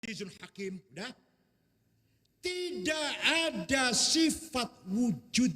Azizul Hakim. Dah. Tidak ada sifat wujud.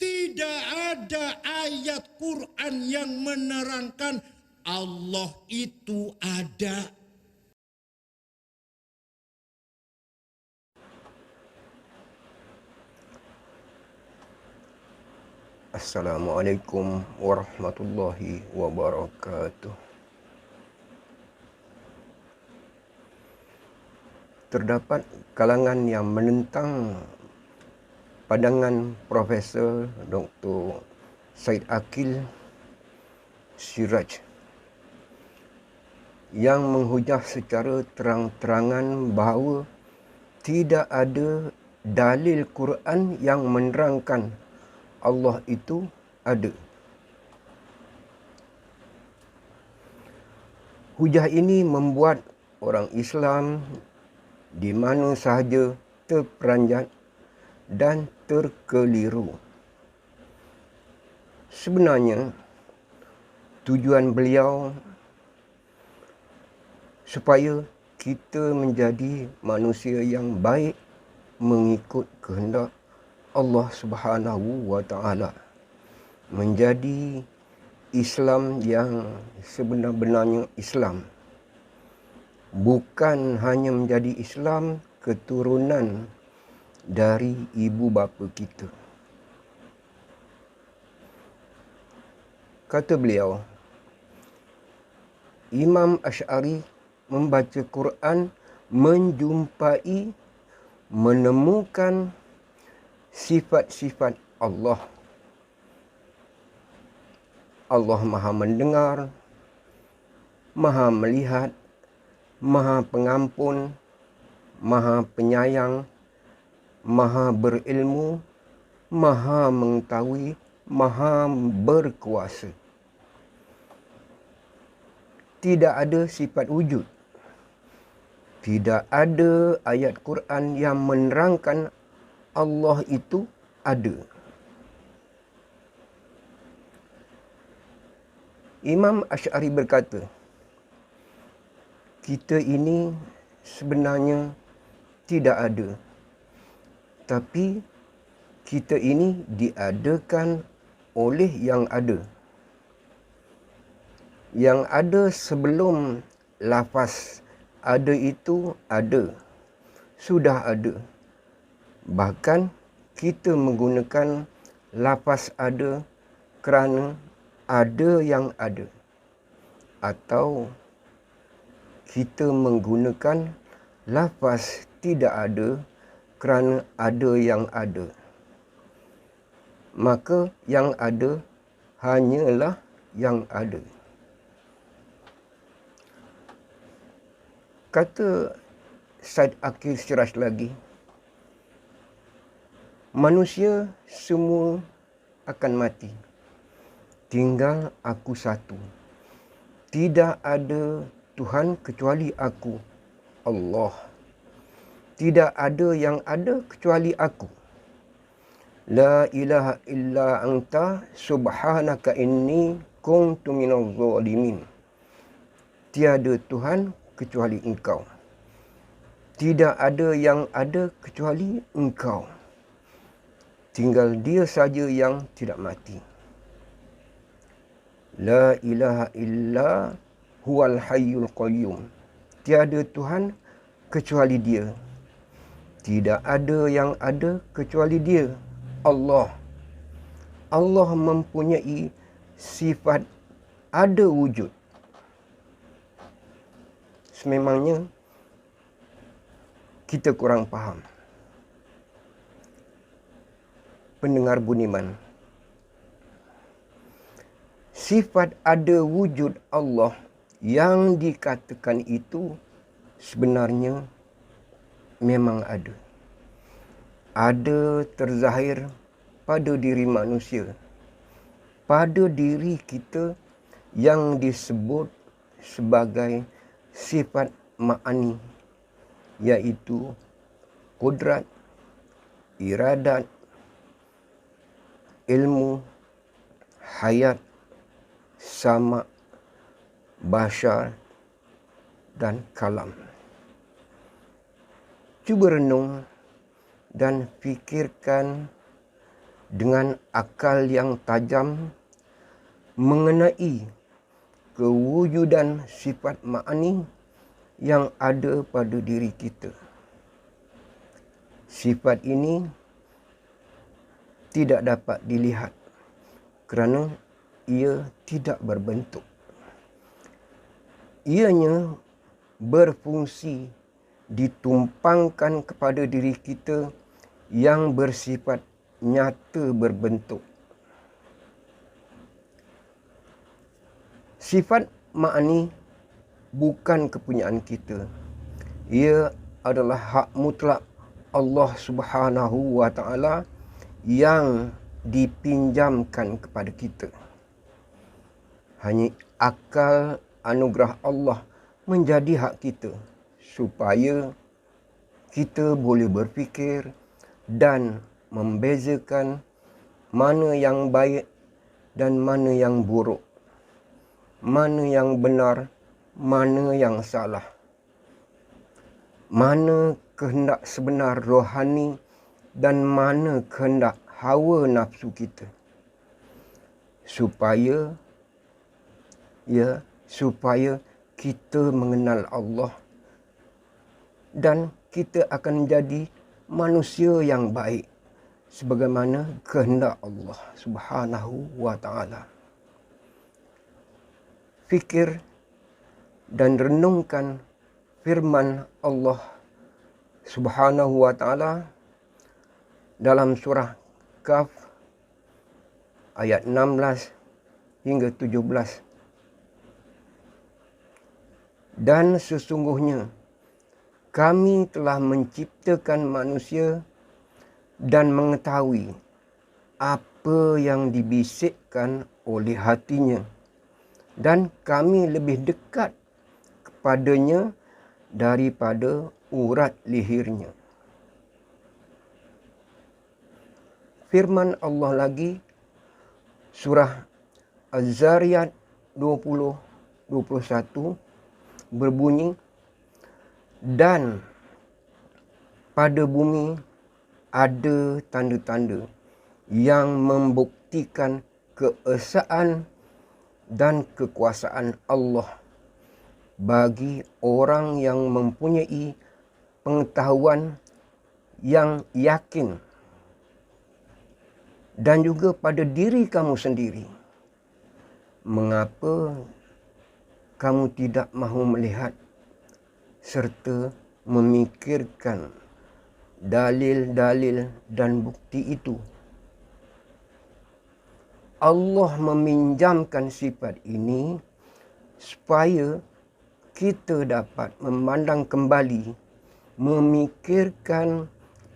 Tidak ada ayat Quran yang menerangkan Allah itu ada. Assalamualaikum warahmatullahi wabarakatuh. Terdapat kalangan yang menentang pandangan Profesor Dr. Said Aqil Siraj yang menghujah secara terang-terangan bahawa tidak ada dalil Quran yang menerangkan Allah itu ada. Hujah ini membuat orang Islam di mana sahaja terperanjat dan terkeliru. Sebenarnya, tujuan beliau supaya kita menjadi manusia yang baik mengikut kehendak Allah Subhanahu wa Ta'ala, menjadi Islam yang sebenar-benarnya Islam, bukan hanya menjadi Islam keturunan dari ibu bapa kita. Kata beliau, Imam Asy'ari membaca Quran menjumpai, menemukan sifat-sifat Allah. Allah Maha mendengar, Maha melihat, Maha pengampun, Maha penyayang, Maha berilmu, Maha mengetahui, Maha berkuasa. Tidak ada sifat wujud. Tidak ada ayat Quran yang menerangkan Allah itu ada. Imam Asy'ari berkata, kita ini sebenarnya tidak ada. Tapi kita ini diadakan oleh yang ada. Yang ada sebelum lafaz ada itu ada. Sudah ada. Bahkan kita menggunakan lafaz ada kerana ada yang ada. Atau kita menggunakan lafaz tidak ada kerana ada yang ada. Maka yang ada hanyalah yang ada. Kata Said Aqil Siraj lagi, manusia semua akan mati. Tinggal aku satu. Tidak ada Tuhan kecuali aku, Allah. Tidak ada yang ada kecuali aku. La ilaha illa anta subhanaka inni kuntu minaz zalimin. Tiada Tuhan kecuali engkau. Tidak ada yang ada kecuali engkau. Tinggal dia saja yang tidak mati. La ilaha illa huwal hayyul qayyum. Tiada Tuhan kecuali dia. Tidak ada yang ada kecuali dia, Allah. Allah mempunyai sifat ada wujud. Sememangnya kita kurang faham. Pendengar budiman, sifat ada wujud Allah yang dikatakan itu sebenarnya memang ada. Ada terzahir pada diri manusia, pada diri kita yang disebut sebagai sifat ma'ani, iaitu kudrat, iradat, ilmu, hayat, sama, bashar dan kalam. Cuba renung dan fikirkan dengan akal yang tajam mengenai kewujudan sifat ma'ani yang ada pada diri kita. Sifat ini tidak dapat dilihat kerana ia tidak berbentuk. Ianya berfungsi ditumpangkan kepada diri kita yang bersifat nyata berbentuk. Sifat ma'ani bukan kepunyaan kita. Ia adalah hak mutlak Allah Subhanahu wa Ta'ala yang dipinjamkan kepada kita. Hanya akal anugerah Allah menjadi hak kita supaya kita boleh berfikir dan membezakan mana yang baik dan mana yang buruk, mana yang benar, mana yang salah, mana kehendak sebenar rohani dan mana kehendak hawa nafsu kita, supaya kita mengenal Allah dan kita akan menjadi manusia yang baik sebagaimana kehendak Allah Subhanahu wa Ta'ala. Fikir dan renungkan firman Allah Subhanahu wa Ta'ala dalam surah Kahf ayat 16 hingga 17. Dan sesungguhnya kami telah menciptakan manusia dan mengetahui apa yang dibisikkan oleh hatinya, dan kami lebih dekat kepadanya daripada urat lehernya. Firman Allah lagi, surah Az-Zariyat 20-21 berbunyi, dan pada bumi ada tanda-tanda yang membuktikan keesaan dan kekuasaan Allah bagi orang yang mempunyai pengetahuan yang yakin, dan juga pada diri kamu sendiri. Mengapa kamu tidak mahu melihat serta memikirkan dalil-dalil dan bukti itu? Allah meminjamkan sifat ini supaya kita dapat memandang kembali, memikirkan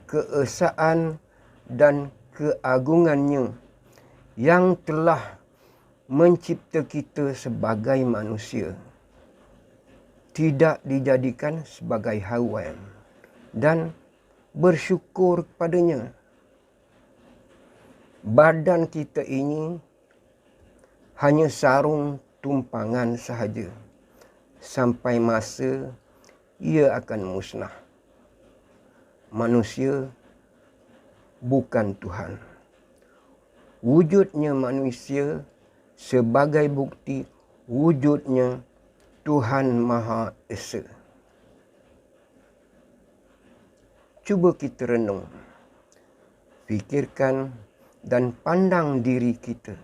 keesaan dan keagungannya yang telah mencipta kita sebagai manusia, tidak dijadikan sebagai haiwan, dan bersyukur kepadanya. Badan kita ini hanya sarung tumpangan sahaja sampai masa ia akan musnah. Manusia bukan Tuhan. Wujudnya manusia sebagai bukti wujudnya Tuhan Maha Esa. Cuba kita renung, fikirkan dan pandang diri kita.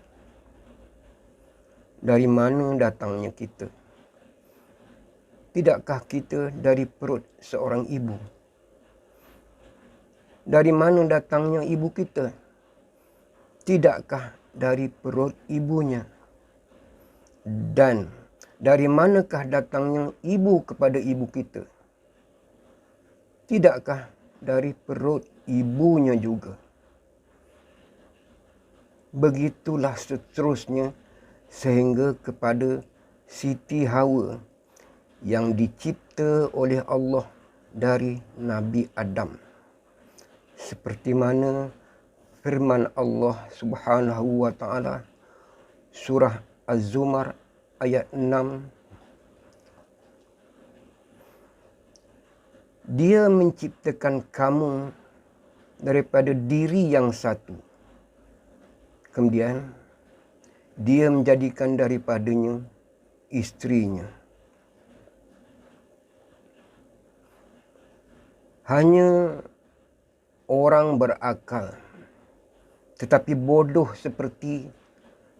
Dari mana datangnya kita? Tidakkah kita dari perut seorang ibu? Dari mana datangnya ibu kita? Tidakkah dari perut ibunya? Dan dari manakah datangnya ibu kepada ibu kita? Tidakkah dari perut ibunya juga? Begitulah seterusnya sehingga kepada Siti Hawa yang dicipta oleh Allah dari Nabi Adam. Seperti mana firman Allah Subhanahu wa Ta'ala surah Az-Zumar ayat 6, Dia menciptakan kamu daripada diri yang satu. Kemudian, dia menjadikan daripadanya isterinya. Hanya orang berakal, tetapi bodoh seperti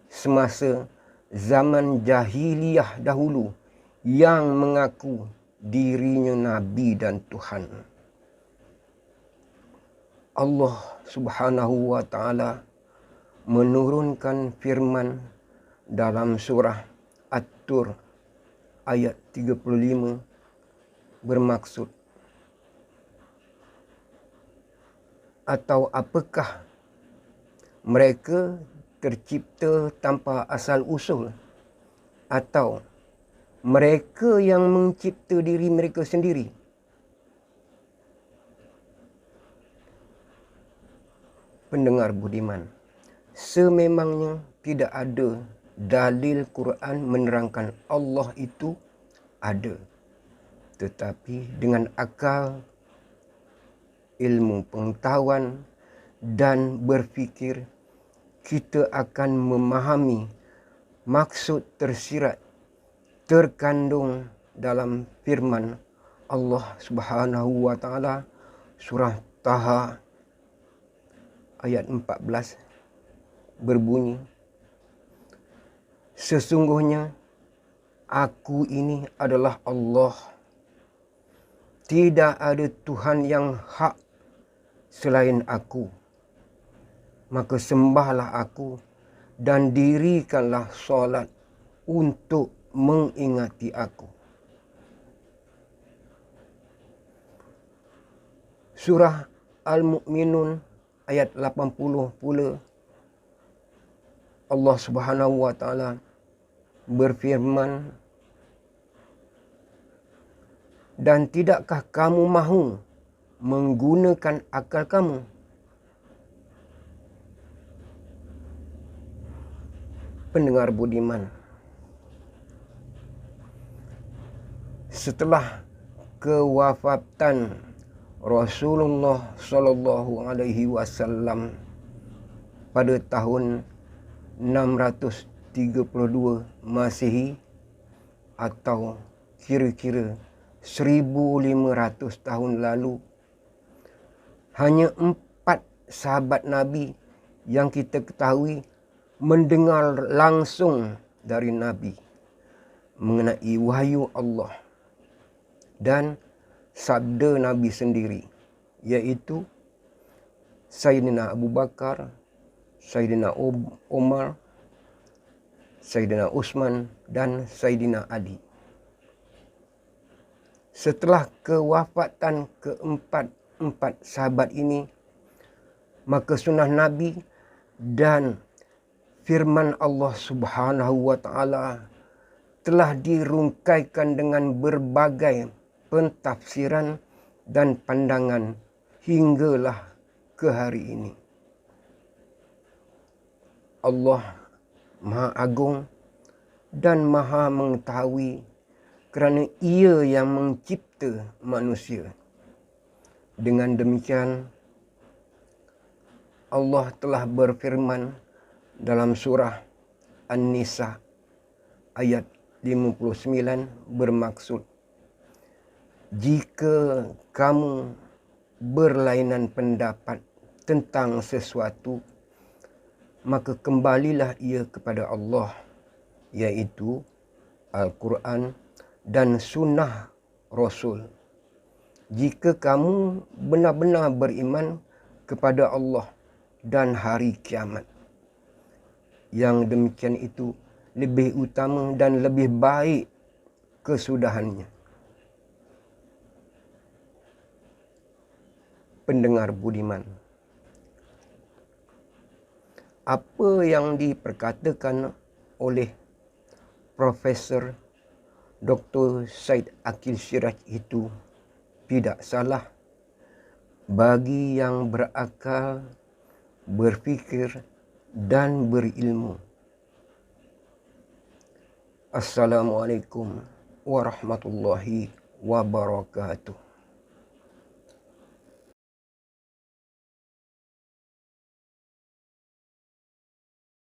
semasa zaman jahiliyah dahulu yang mengaku dirinya Nabi dan Tuhan. Allah Subhanahu wa Ta'ala menurunkan firman dalam surah At-Tur ayat 35 bermaksud, atau apakah mereka tercipta tanpa asal usul, atau mereka yang mencipta diri mereka sendiri? Pendengar budiman, sememangnya tidak ada dalil Quran menerangkan Allah itu ada. Tetapi dengan akal, ilmu pengetahuan dan berfikir, kita akan memahami maksud tersirat terkandung dalam firman Allah Subhanahu wa Ta'ala surah Taha ayat 14 berbunyi, sesungguhnya aku ini adalah Allah. Tidak ada Tuhan yang hak selain aku. Maka sembahlah aku dan dirikanlah solat untuk mengingati aku. Surah Al-Mu'minun ayat 80 pula Allah Subhanahu wa Ta'ala berfirman, dan tidakkah kamu mahu menggunakan akal kamu? Pendengar budiman, setelah kewafatan Rasulullah sallallahu alaihi wasallam pada tahun 632 Masehi atau kira-kira 1500 tahun lalu, hanya 4 sahabat Nabi yang kita ketahui mendengar langsung dari Nabi mengenai wahyu Allah dan sabda Nabi sendiri, iaitu Sayyidina Abu Bakar, Sayyidina Umar, Sayyidina Utsman dan Sayyidina Ali. Setelah kewafatan keempat sahabat ini, maka sunnah Nabi dan firman Allah Subhanahu wa Ta'ala telah dirungkaikan dengan berbagai pentafsiran dan pandangan hinggalah ke hari ini. Allah Maha Agung dan Maha Mengetahui kerana Ia yang mencipta manusia. Dengan demikian, Allah telah berfirman dalam surah An-Nisa ayat 59 bermaksud, jika kamu berlainan pendapat tentang sesuatu, maka kembalilah ia kepada Allah, iaitu Al-Quran dan sunnah Rasul. Jika kamu benar-benar beriman kepada Allah dan hari kiamat, yang demikian itu lebih utama dan lebih baik kesudahannya. Pendengar budiman, apa yang diperkatakan oleh Profesor Dr. Syed Aqil Siraj itu tidak salah bagi yang berakal, berfikir dan berilmu. Assalamualaikum warahmatullahi wabarakatuh.